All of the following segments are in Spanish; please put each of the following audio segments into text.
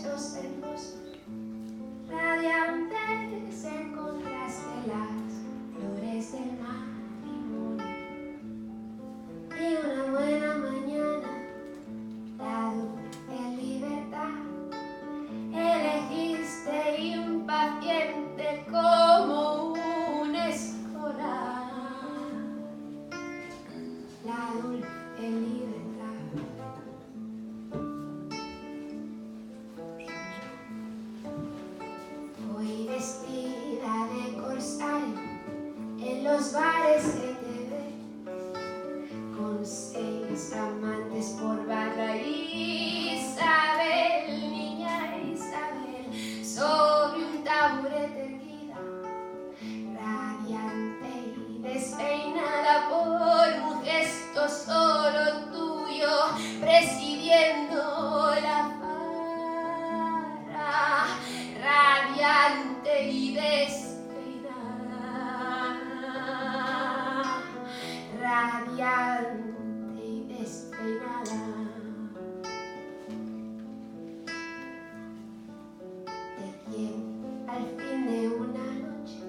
rostros hermosos, radiantes en contraste las flores del matrimonio. Y una buena mañana, dado en libertad, elegiste impaciente como un escolar la dulce libertad. Hoy vestida de corsario en los bares se te ve, con 6 amantes por barra. Isabel, niña Isabel, sobre un taburete erguida, radiante y despeinada por un gesto solo tuyo, presidiendo la farra, radiante y despeinada, radiante y despeinada. De quien al fin de una noche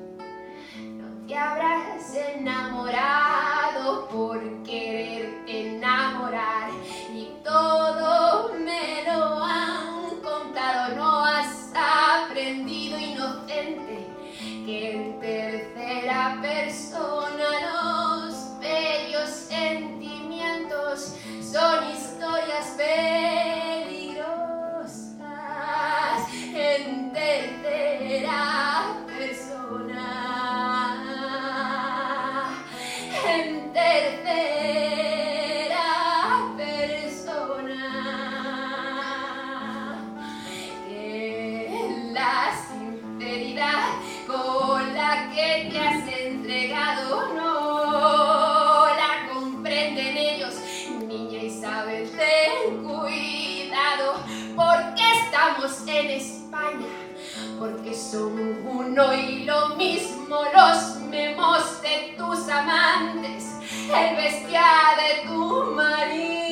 no te habrás enamorado por quererte enamorar, y todo me lo han contado. No has aprendido, inocente, que en tercera persona los bellos sentimientos son historias peligrosas. En tercera persona, en tercera persona, que la sinceridad con la que te has entregado no la comprenden ellos. Niña Isabel, ten cuidado, porque estamos en España, porque son uno y lo mismo los memos de tus amantes, el bestial de tu marido.